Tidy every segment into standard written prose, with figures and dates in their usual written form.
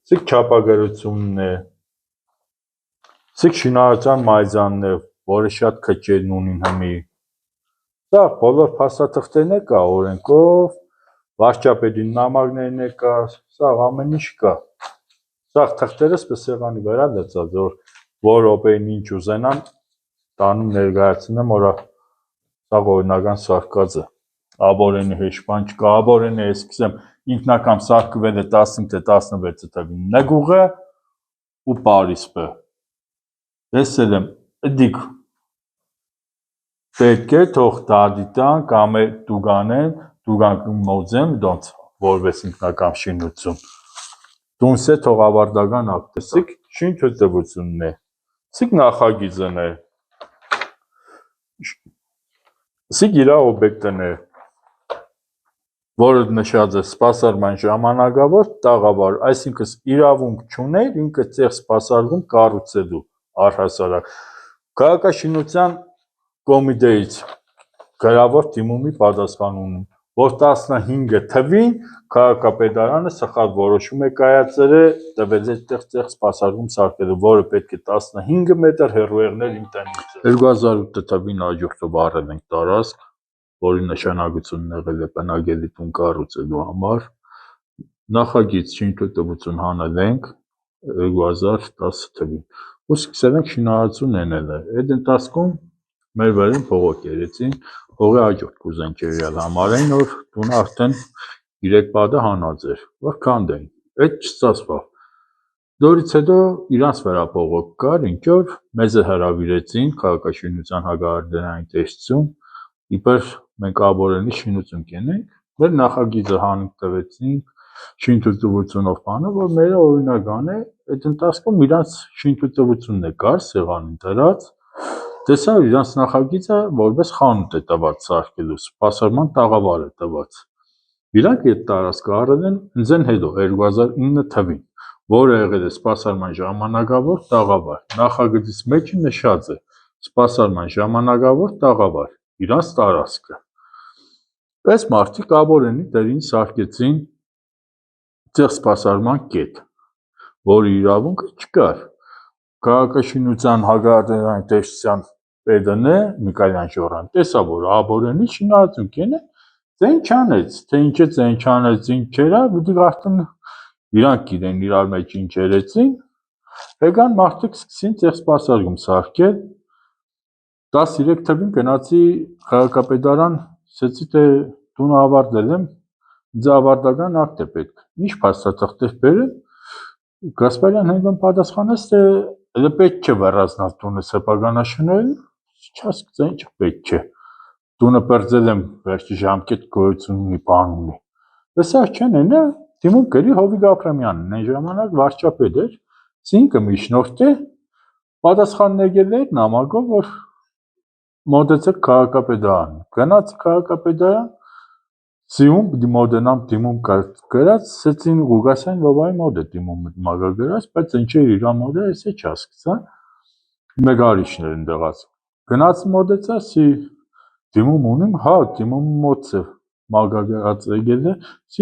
Սիկ չափագրությունն է, սիկ շինարարության մայզանն է, որը շատ քչերն ունին հմի։ Սա բոլոր փաստաթղթերն է կա օրենքով, վարչապետի նամակներն է կա, սա ամեն ինչ կա։ Սա թղթերը սպասեղանի վրա լծած, որ րոպեին ինչ ուզենան, տանում ներկայացնեմ, որ սա օրինական սարքած է։ Աբորենի հեշտման չկա, աբորենը այսքսեմ ինքնակամ սարքվել է 15 թե 16 թվականին նգուղը ու Պարիսպը։ Տեսել եմ, դիք պետք է թող դադիտան կամ դուգանեն, դուգան մոձեմ, դոնց որպես ինքնակամ շինություն։ Դունսե թող ավարտական ակտ է, սիկ շինթույլտվությունն է, սիկ նախագիծն է, սիկ իրա օբյեկտն է, որը նշած է սպասարկման ժամանակավոր տաղավար, այսինքն իրավունք չուներ ինքը ծեղ սպասարկում կառուցելու առհասարակ։ Քաղաքաշինության կոմիտեից գրավոր դիմումի պատասխան ունեմ, որ 15 թվին քաղաքապետարանը սխալ որոշում է կայացրել, տվել է տեղ սպասարկում սարքելու, որը պետք է 15 մետր հեռու եղնել իմ տնից։ 2008 թվին աջորդով առել ենք տարածք, որի նշանակությունն եղել է բնակելի տուն կառուցելու համար, նախագիծ շինթույլտվություն հանել ենք 2010 թվին, ու սկսել ենք շինարարություն էնել է, այդ ընթացքում մեր վերին փողոք երեցին, հողի աջորդ կուզենք երյալ համարային, որ տունը արդեն 3 պատը հանած էր, որ քանդեին, այդ չստացվավ։ Դորից հետո իրանց վերափողոք կար, ինչ որ մեզ հրավիրեցին քաղաքաշինության հագահարդարանի տեսություն, իբր մենք աբորենի շինություն կենենք, մեր նախագիծը հանք տվեցինք, շինթույլտվությունով բանը, որ մերը օրինական է, այդ ընթացքում իրանց շինթույլտվությունն է կար, սեղանին դրած, տեսա իրանց նախագիծը որպես խանութ է տված սարքելու, սպասարկման տաղավար է տված։ Իրանք այդ տարածքը առել են ինձեն հետո 2009 թվին, որը եղել է սպասարկման ժամանակավոր տաղավար, նախագծից մեջը նշած է սպասարկման ժամանակավոր տաղավար, իրանց տարածքը։ Պես մարդիկ աբորենի դերին սարքեցին ծեղ սպասարկման կետ, որի իրավունքը չկար։ Քաղաքաշինության հագահարդարանի տեսության պետն է Միքայելյան Ժոռան, տեսա, որ աբորենի շինարարություն կենե, ձեն չանեց, թե ինչ է ձեն չանեց, ինչ չերա, դուք արդեն իրանք գիտեն իրար մեջ ինչ երեցին, եկան մարդիկ սկսին ծեղ սպասարկում սարքել, 13 թվին գնացի քաղաքապետարան, ասեցի, թե տունը ավարտել եմ, ինձ ավարտական ակտ է պետք, ինչ փաստաթղթեր բերեմ, Գասպարյան հետո պատասխանեց, թե elə պետք չէ վեռացնալ տունը սեփականաշինել, չհասկացա ինչ պետք չէ, տունը պրծել եմ վերջի ժամկետ գոյություն ունի բան ունի, տեսա չեն էնա, դիմում գրի Հովիկ Աբրամյանն, այն ժամանակ վարչապետ էր, ինքը միջնորդ է, պատասխանն եկել էր նամակով, որ մոտեցեք քաղաքապետարան, գնացի քաղաքապետարան, դիմում մոտենամ դիմում գրած, ասեցին Ղուկասյան Լովայի մոտ է դիմում մագա գրած, բայց ինչեր իր մոտ է, ես չհասկացա, մեկ արիչներ են դեղած, գնացի մոտեցա, դիմում ունիմ, հա, դիմում մոտ է, մագա գրած եկել է,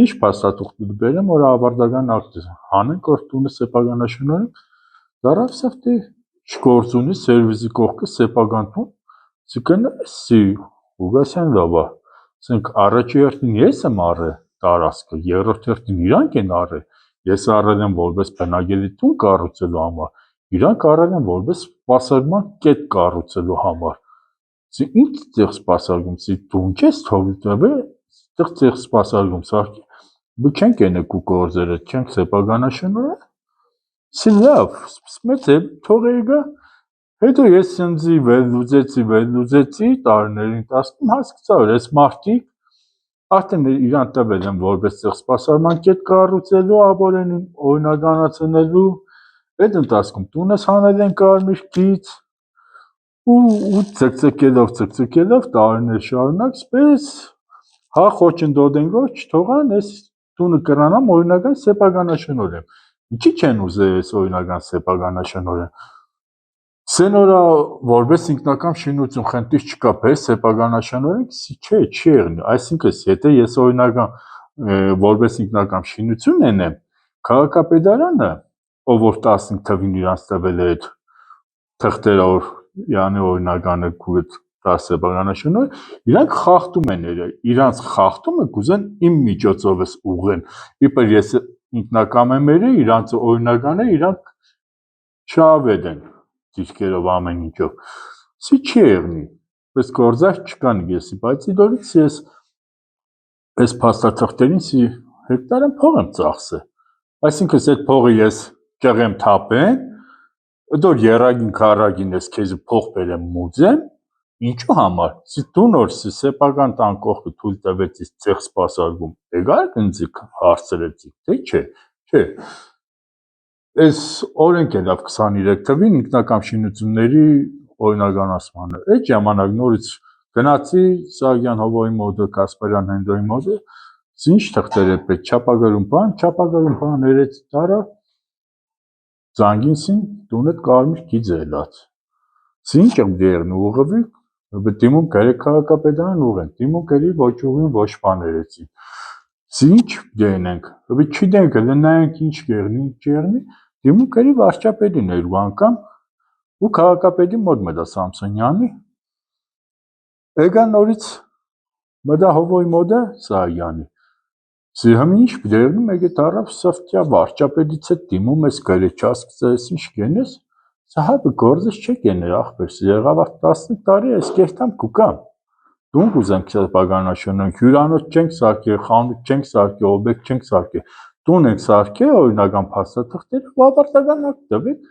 ինչ փաստաթուղթ բերեմ, որ ավարտական ակտ հանենք, որ տունը սեփականաշինենք, դարավ թե չգործ ունի սերվիզի կողքը սեփական տուն, սի Ղուկասյան Լովա, ասենք առաջի հերթին ես եմ առել տարածքը, երրորդ հերթին իրանք են առել, ես առել եմ որպես բնակելի տուն կառուցելու համար, իրանք առել են որպես սպասարկման կետ կառուցելու համար, ինչ ծեղ սպասարկում, դու չես թողել, ծեղ սպասարկում սարքի, դու չենք ենեք ու գործերը, չենք սեփականաշինել, լավ, մեծ է, թող եկա, հետո ես ինձի վերլուծեցի տարիների ընթացքում հասկացա, որ այս մարդիկ արդեն իրան տվել են որպես ծեղ սպասարկման կետ կառուցելու աբորենին օրինականացնելու, այդ ընթացքում տունս հանել են կարմիր գիծ ու ցկցկելով տարիներ շարունակ, սպես հա խոչընդոտենգով չթողան այս տունը կրանամ օրինական սեփականաշինորեմ, ինչի չեն ուզել այս օրինական սեփականաշինորեմ, Սենորա որպես ինքնակամ շինություն խնդիր չկա, պես սեփականաշինորենք, չէ, չի եղնի, այսինքն եթե ես օրինական որպես ինքնակամ շինություն ենեմ, քաղաքապետարանը, ով որ 15 թվին իրանց տվել է այդ թղթերը, որ յանի օրինականը կուտ 10 բանաշնոր, իրանք խախտում են իրանց խախտումը կուզեն իմ միջոցով էս ուղղեն, իբր ես ինքնակամ եմ երի, իրանց օրինականը իրանք շահավետ են դիրքերով ամեն ինչով, սի չի եղնի, պես գործար չկան եսի, բայց իդորից ես այս փաստաթղթերին սի հեկտար եմ փող եմ ծախսել, այսինքն այդ փողը ես ճեղեմ թափեմ, դոր երագին քարագին ես քեզ փող բերեմ մուծեմ, ինչու համար, սի դու նոր սեփական տան կողքը թույլ տվեցի ցեղ սպասարկում, եկար ինձ հարցրեցի, թե չէ, այս օրենք է լավ 23 թվին ինքնակամ շինությունների օրինականացմանը, այդ ժամանակ նորից գնացի Սարգսյան Հովոյի մոդը, Կասպարյան Հենդոյի մոդը, ինչ թղթեր է պետք, չափագրում բան ներեց տարա, զանգինսին տունդ կարմիր գիծ է լաց, ինչ եմ դերն ուղղվի, դիմում կերեք քաղաքապետարան ուղեն, դիմում կերի ոչ ուղին ոչ բան ներեցին, ինչ դենենք, չդենք, նայենք ինչ կերնի, դիմում կերի վարչապետին երկու անգամ, ու քաղաքապետի մոտ մտա Սամսոնյանի, եկա նորից մտա Հովոյի մոդը Սահակյանի, սիրհամի ինչ դերնում եկե տարավ սավտյա վարչապետից է դիմում ես կրեչ ասկծես ինչ կենես, սահաբը գործես չեք եներ աղբերս, եղավ 15 տարի ես կերտամ կուկամ, դուն կուզեմ քեզ բագանաշնորհ, հյուրանոց չենք սարքել, խանութ չենք սարքել, օբյեկտ չենք սարքել, տուն ենք սարքել, օրինական փաստաթղթերը, ավարտական ակտ տվեք,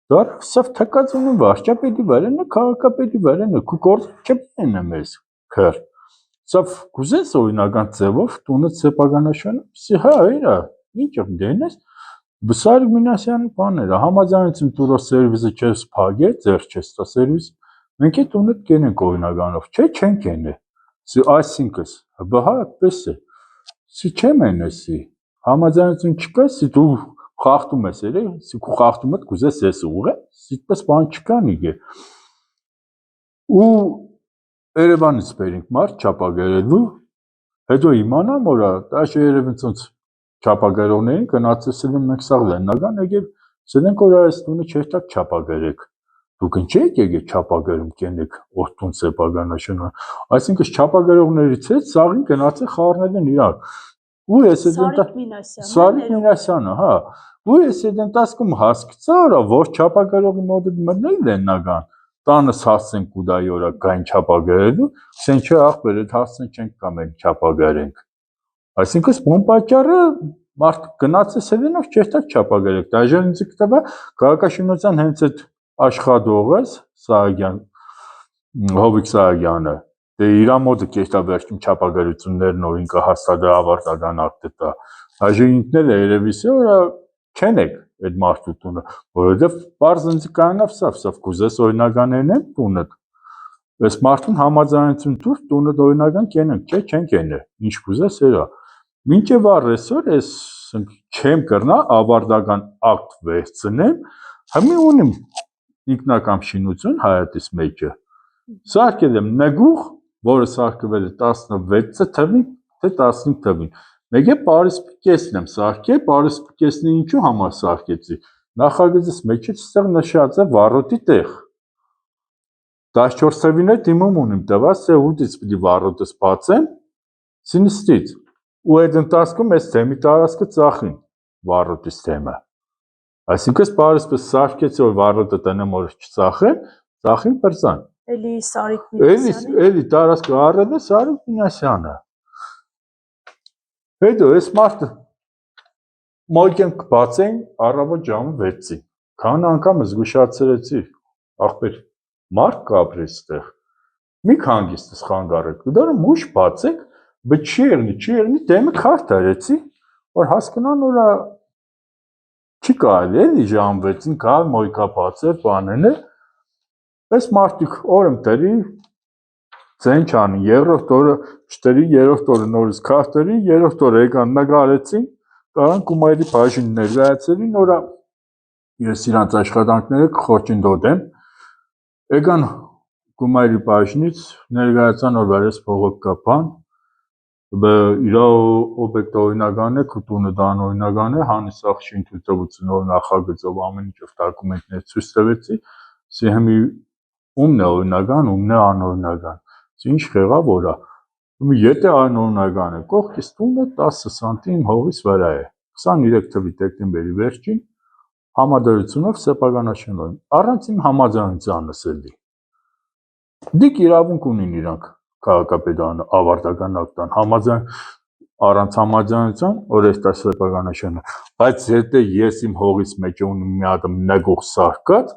դար սավ թակած ունեն վարչապետի վարենը, քաղաքապետի վարենը, քու գործ չպենեմ ես քր, սավ կուզես օրինական ձևով տունը սեփականաշնորհ, սի հա իրա, ինչ դենես, Սարիկ Մինասյանի բաները, համաձայնություն տուրո սերվիզը չես փագե, ձեր չես տա սերվիզ, մենք այդ տունը կենենք օրինականով, չենք կենե, սի այսինքս, բահա այդպես է, սի չեմ ենեսի, համաձայնություն չկա, սի դու խախտում ես երե, սի քու խախտում ես կուզես ես ուղղե, սի պես բան չկա նիգե, ու Երևանից բերինք մարդ չապագերելու, հետո իմանամ որա, դաշը երևինցոնց չապագերողներին գնացեսել են մենք սաղ լեննական եկև սելենք որ այս տունը չերտակ չապագերեք, դուք ընչեք եկեք չապագերում կենեք որդուն սեպագանաշնոր, այսինքս չապագերողներից հետ սաղին գնացել խառնել են իրար, ու ես Սարիկ Մինասյանը, հա, ու ես այդ ընտասկում հասկացա որա, որ չապագերողի մոդը մտնել լեննական, տանս հասցենք ուդայի որա կային չապագերելու, սեն չէ աղբեր այդ հասցեն չենք կամ ենք չապագերենք, այսինքս բուն պատճառը մարդ գնացեսել են, որ չերտակ չապագերեք, դաժան ինձ կտավա քաղաքաշինության հենց այդ աշխատողս Սահակյան, Հովիկ Սահակյանը, դե իրա մոդը կերտա վերջին չապագերություններն որ ինքը հաստատը ավարտական ակտը տա, դաժան ինքն էլ երևիս է, որ չեն եք այդ մարդու տունը, որովհետև պարզ ինձ կանավ սավ կուզես օրինականներն են տունը, այս մարդուն համաձայնություն տուր տունը օրինական կենենք, չէ չեն կենե, ինչ կուզես երա, մինչև առեսօր ես չեմ կրնա ավարտական ակտ վերցնեմ, հիմի ունիմ ինքնակամ շինություն Հայատիս մեջը, սարքել եմ նգուղ, որը սարքվել է 16 թվին, թե 15 թվին, մեկ է պարիսպիկեսն եմ սարքել, պարիսպիկեսն ինչու համար սարքեցի, նախագծის մեջից ստեղ նշած է վառոտի տեղ, 14 թվին է դիմում ունիմ տված, թե ուտից պիտի վառոտս բացեմ, սինստից, ու այդ ընտասկում ես թեմի տարասկը ծախին, վառոտիս թեմը, այսինքս պարիսպես սարքեցի, որ վառոտը տնեմ որ չծախեն, ծախին պրծան, Էլի Սարիկ Մինասյանը, էլի տարասկը առել է Սարիկ Մինասյանը, հետո ես մարդը, մոյքեմ կբացեին առավոտ ժամը 6-ին, քան անգամ զգուշացրեցի, աղբեր, մարդ կապրես ստեղ, մի կանգիստս խանգարեք, դարը մուշ բացեք, բայց չի եղնի, դեմը քարտ արեցի, որ հասկնան որա չի կարելի էլի ժամ 6-ին կալ մոյքա բացեր, բանեն է, պես մարդիկ օրըմ տերի, ձեն չանի, երրորդ օրը չտերի, երրորդ օրը նորից քարտերի, երրորդ օրը եկան նգարեցին, կարան կումայրի բաժին ներգայացերին, որա ես իրանց աշխատանքները կխորջնդոտեմ, եկան կումայրի բաժնից ներգայացան որ վարես փողոք կապան, իր օբյեկտը օրինական է, քուտունը դանօրինական է, հանիսախ շինթույցովությունով նախագծով ամեն ինչով դոկումենտներ ցույց տվեցի, սիհմի ումն է օրինական, ումն է անօրինական։ Ինչ եղավ որա։ Եթե անօրինական է, կողքից տունը 10 սանտիմ հողից վրա է։ 23 թվականի դեկտեմբերի վերջին համադրությունով սեփականաշնորհ առանց իմ համաձայնությանս էլի։ Դիք իրավունք ունին իրանք քաղաքապետարանը ավարտական ակտան առանց համաձայնության օրենսդրական բայց եթե ես իմ հողից մեջ ունեմ մի հատ նգող սարկած,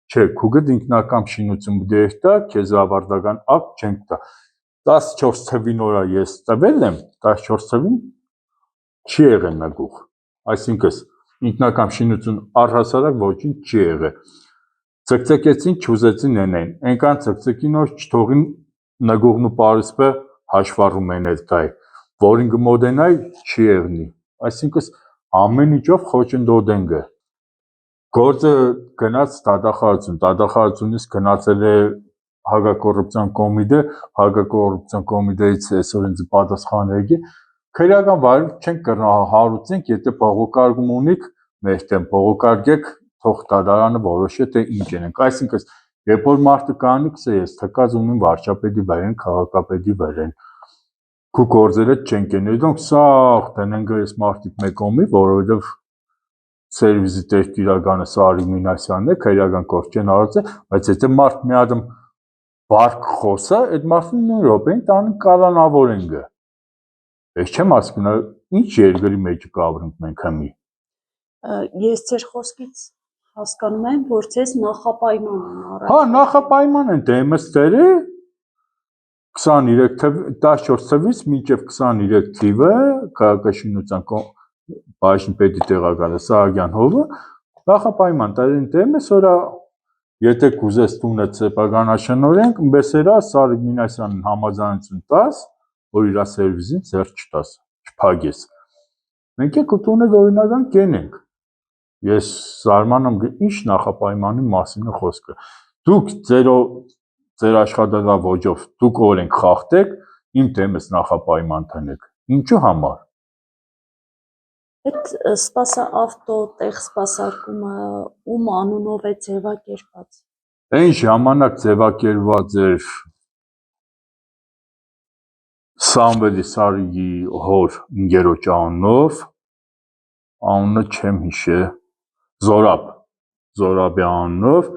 չէ, քուգդ ինքնակամ շինություն դեր տա, քեզ ավարտական ակտ չենք տա։ 14 թվին օրա ես տվել եմ, 14 թվին չի եղել նգող, այսինքն ինքնակամ շինություն առհասարակ ոչինչ չի եղել։ Ցկցկեցին, չուզեցին նենեն, այնքան ցկցկին որ չթողին նգողն ու պարիսպը հաշվառում են այդ կայ, որին գմոդենայ չի եղնի, այսինքն ամեն ինչով խոչընդոտ են գը։ Գործը գնաց դատախազությունից գնացել է հակակոռուպցիոն կոմիտե, հակակոռուպցիոն կոմիտեից այսօր ինձ պատասխան եկի, քրեական վարի չենք կրնա հարուցենք, եթե բողոքարկում ունիք մեր դեմ բողոքարկեք, թող դատարանը որոշի թե ինչ ենք, այսինքն երբ որ մարդը կանի ես թկած ունեմ վարչապետի վրան, քաղաքապետի վրան, քու գործերը չենք են, դոնք սաղ դնենք այս մարդիկ մեկոմի, որովհետև սերվիզի տերկիրականը Սարի Մինասյանն է, քրեական գործ չեն արածը, բայց եթե մարդ մի հատ բարկ խոսա, այդ մարդուն նույն րոպեին տանին կալանավորեն գը։ Ես չեմ հասկանում, ինչ երկրի մեջ կավրենք մենք հիմի։ Ես ձեր խոսքից հասկանում եմ, որ ձեզ նախապայման են առել։ Հա, նախապայման են դեմս դերը 14 թվից մինչև 23 թիվը քաղաքաշինության բաժնպետի տեղակալը Սահակյան հովը նախապայման տալին դեմս որա եթե կուզես տունը սեփականաշնորհենք, բեսերա Սարիկ Մինասյանին համաձայնություն տաս, որ իր սերվիզին ձեռք չտաս, չփագես։ Մենք եք տունը օրինական կենենք։ Ես զարմանում եմ ինչ նախապայմանի մասին է խոսքը։ Դուք ձեր աշխատանքի ոճով դուք օրենք խախտեք, իմ դեմս նախապայման տնեք։ Ինչու համար։ Այդ սպասաավտո տեղ սպասարկումը ում անունով է ձևակերպված։ Այն ժամանակ ձևակերպված էր Սամվելի Սարիի հոր ընկերոջ անունով, անունը չեմ հիշե, Զորաբի անունով,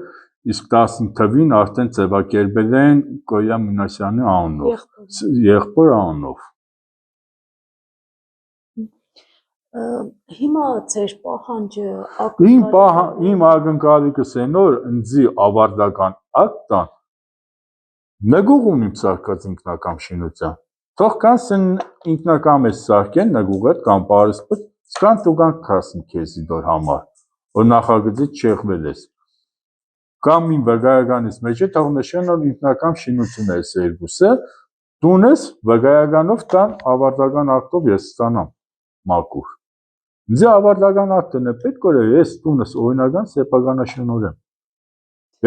իսկ 15 թվին արդեն ձևակերպել են Կոյա Մինասյանի անունով, եղբոր անունով։ Հիմա ձեր պահանջը իմ ակնկալիքս են որ ինձի ավարտական ակտան նգուղ ունիմ սարկած ինքնակամ շինության։ Թող կանցեն ինքնակամ է սարկեն նգուղը կամ պարիսպը, սկան տուգան կասին քեզի դոր համար, որ նախագծից չեղվել ես։ Կամ իմ վկայականից մեջ է թող նշեն որ ինքնակամ շինություն է այս երկուսը, տունս վկայականով տան ավարտական ակտով ես ստանամ մաքուր։ Ինձ ավարտական ակտն է պետք որ ես տունս օրինական սեփականաշնորհեմ։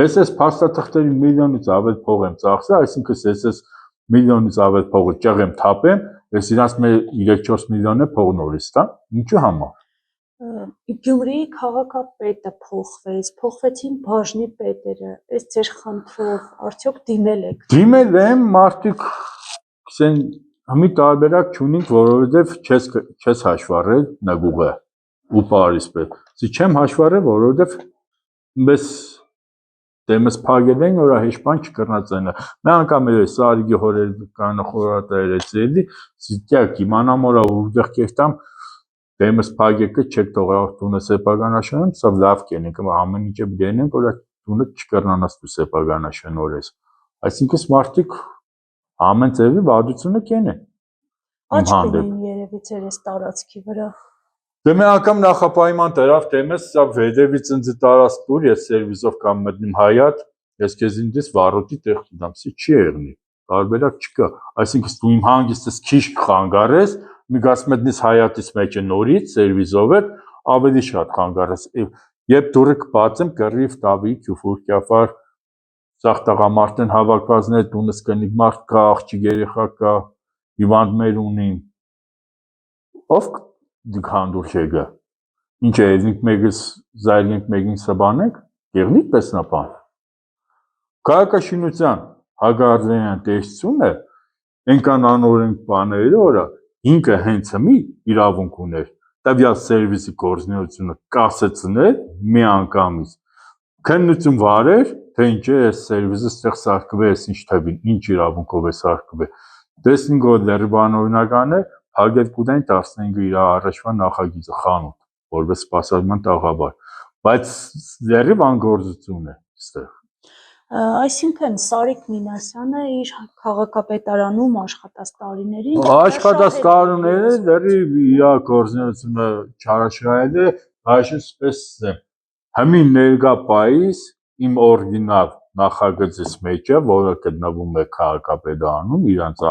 Ես այս փաստաթղթերի միլիոնից ավել փող եմ ծախսել, այսինքն ես միլիոնից ավել փողը ճղեմ թափեմ, ես իրանց մեր 3-4 միլիոն է փող նորից տամ, ինչու համար։ Գյումրիի քաղաքապետը փոխվեց, փոխվեցին բաժնի պետերը, այս ձեր խնդրով արդյոք դիմել եք։ Դիմել եմ, մարդիկ ասեն մի տարբերակ չունենք, որովհետև չես հաշվառել նգուղը ու պարիսպը։ Չեմ հաշվառել, որովհետև մեզ դեմս փագել են, որ հեշտ բան չկրնացնա։ Մի անգամ էլ Սարիգի հորեր կանը խորհրդայրեցի էլի, դյակ իմանամ որ ուժեղ կերտամ դեմս փագեկը չեք թողավ տունը սեփականաշնորհեմ, սա լավ կենենք, ամեն ինչը դենենք, որ տունը չկրնանաս դու սեփականաշնորհես։ Այսինքն մարդիկ ամեն ձևի վարդությունը կենեն։ Աչք ունեն երևի ձեր այս տարածքի վրա։ Դե մի անգամ նախապայման դրավ դեմս, սա վեդևից ինձ տարածք տուր, ես սերվիզով կամ մտնեմ հայատ, ես քեզ ինձ վարոտի տեղ կդամ, սի չի եղնի, տարբերակ չկա, այսինքն դու իմ հանգիստս քիչ խանգարես, մի գաս մտնես հայատից մեջը նորից սերվիզով է, ավելի շատ խանգարես, երբ դուրը կբացեմ կռիվ, տավի, քյուֆուր, կյաֆար, սաղ տղամարդն հավաքվածներ, տունս կնիկ մարդ կա, աղջիկ երեխա կա, հիվանդներ ունին, ով դիքանդուր չեգա, ինչ է, եզնիկ մեկս զայրգենք մեկին սբանենք, գեղնիկ պեսնապան, կայակաշինության հագարդենյան տեսությունը, ենքան անորենք բաները որա, ինքը հենց հմի իրավունք ուներ, տավյալ սերվիսի կորզնյությունը կասեցներ մի անգամից, քննություն վարեր, թե ինչ է այս սերվիսը ստեղ սարկվել, այս ինչ թվին, ինչ իրավունքով է սարկվել, տեսնինք որ լերի բանօրինական է, հագել կուտային 15 իր առաջվա նախագիծը խանութ, որպես սպասարկման տաղավար, բայց լերի բանգործություն է ստեղ։ Այսինքն Սարիկ Մինասյանը իր քաղաքապետարանում աշխատած տարիներին Աշխատած տարիները լերի իր կորզնյությունը չարաշահել է, այսպես ասեմ, Համին ներգա պայիս իմ օրգինալ նախագծից մեջը, որը գտնվում է քաղաքապետարանում, իրանց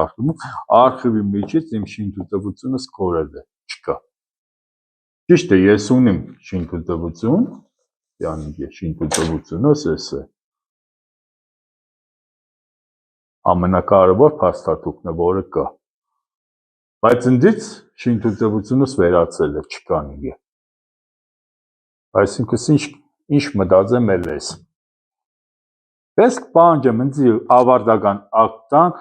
արխիվի միջից իմ շինթույլտվությունս կորել է, չկա։ Ճիշտ է, ես ունիմ շինթույլտվություն, շինթույլտվությունս էս է։ Ամենակարևոր փաստաթուղթն է, որը կա։ Բայց ընդից շինթույլտվությունս վերացել է, չկան իգե։ Այսինքն ինչ մտածեմ էլ ես։ Ես պահանջեմ ինձ ավարտական ակտան,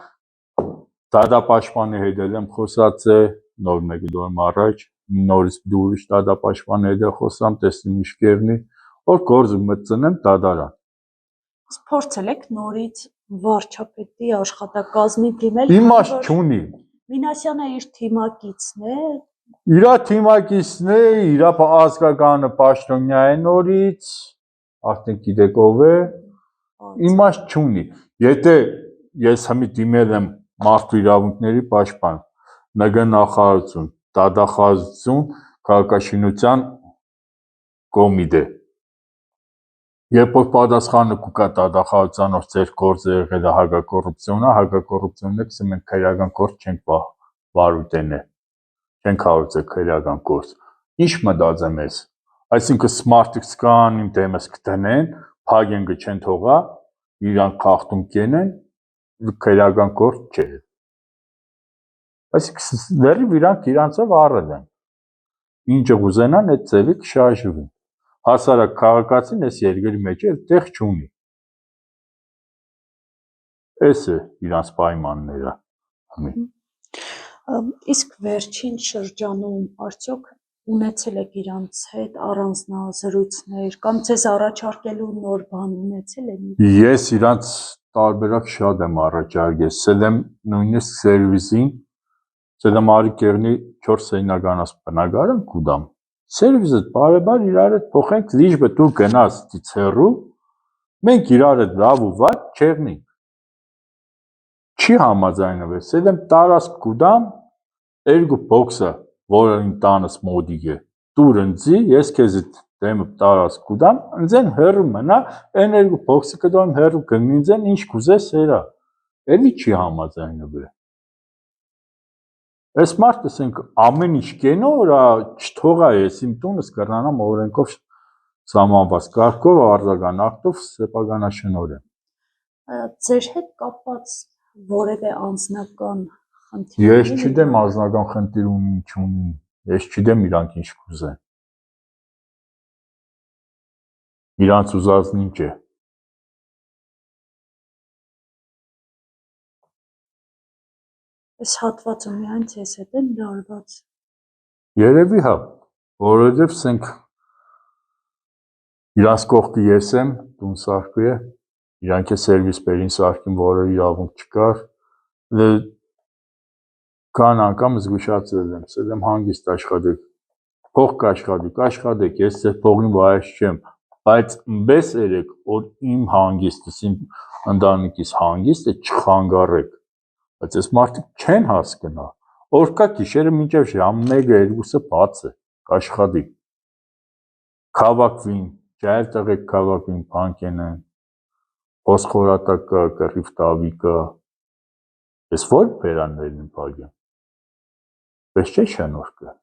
դատապաշտպանի հետ եմ խոսացել, նոր մեկը դորում առաջ, նորից ուրիշ դատապաշտպանի հետ խոսամ, տեսնեմ ինչ կերնի, որ գործը մտցնեմ դատարան։ Փորձել եք նորից վարչապետի աշխատակազմի դիմել, Իմաստ չունի։ Մինասյանը իր թիմակիցն է։ Իրա թիմակիցն է, իրա ազգականը պաշտոնյա է նորից, արդեն գիտեք ով է, իմաստ չունի։ Եթե ես հիմի դիմել եմ մարդու իրավունքների պաշտպան, ՆԳ նախարարություն, դատախազություն, քաղաքաշինության կոմիտե։ Երբ որ պատասխանը կուկա դատախազության, որ ձեր գործը եղել է հակակոռուպցիոն է, կսեմ մենք քրեական գործ չենք վարույթենե, չենք հարուցել քրեական գործ։ Ինչ մտածեմ ես, այսինքն սմարտիկս կան իմ դեմս կտնեն, փագեն գչեն թողա, իրանք խախտում կենեն, քրեական գործ չէ։ Այսինքն լրիվ իրանք իրանցով առել են։ Ինչը ուզենան այդ ձևի կշարժվին։ Հասարակ քաղաքացին այս երկրի մեջ էլ տեղ չունի։ Էս է իրանց պայմանները։ Իսկ վերջին շրջանում արդյոք ունեցել եք իրանց հետ առանձնազրույցներ կամ ձեզ առաջարկելու նոր բան ունեցել եք։ Ես իրանց տարբերակ շատ եմ առաջարկել, ասել եմ նույնիսկ սերվիսին, ասել եմ արի կերնի 4 սենյականաց բնակարան կուտամ։ Սերվիսը բարեբար իրար հետ փոխենք, լիճը դու գնաս դիցերու, մենք իրար հետ լավ ու վատ չեղնենք։ Չի համաձայնվել, ասել եմ տարածք կուտամ, երկու բոքսը, որը իմ տանս մոդիկ է, դուր ընձի, ես քեզ դեմը տարածք կուտամ, ընձեն հեռու մնա, այն երկու բոքսը կդամ հեռու կգնիձեն, ինչ կուզես երա, էլի չի համաձայնվել։ Այս մարդը ասենք ամեն ինչ կենո, որա չթողա ես իմ տունս կռնանամ օրենքով սահմանված կարգով արձական ակտով սեփականաշնորհեմ։ Ձեր հետ կապված որևէ անձնական խնդիր։ Ես չգիտեմ անձնական խնդիր ունի, ինչ ունի, ես չգիտեմ իրանք ինչ կուզեն։ Իրանց ուզածն ինչ է։ Այս հատվածը միայն ձեզ հետ են լարված։ Երևի հա, որովհետև ասենք իրանց կողքը ես եմ, տուն սարկու է, իրանք է սերվիս բերին սարկին, որը իրավունք չկար, կան անգամ զգուշացրել եմ, ասել եմ հանգիստ աշխատեք, փող կաշխատեք, աշխատեք, ես ձեր փողին վայր չեմ, բայց ըմբես երեք, որ իմ հանգիստս, իմ ընտանիքիս հանգիստը չխանգարեք, բայց այս մարդիկ չեն հասկնա, օրկա գիշերը մինչև ժամ 1-2-ը բաց է, կաշխատի, քավակվին, ջայր տղեկ քավակվին, բանկենեն, ոսխորատակը, կռիվ տավիկը, ես որ բերաններն եմ բագեմ, պես չէ շնորհքը։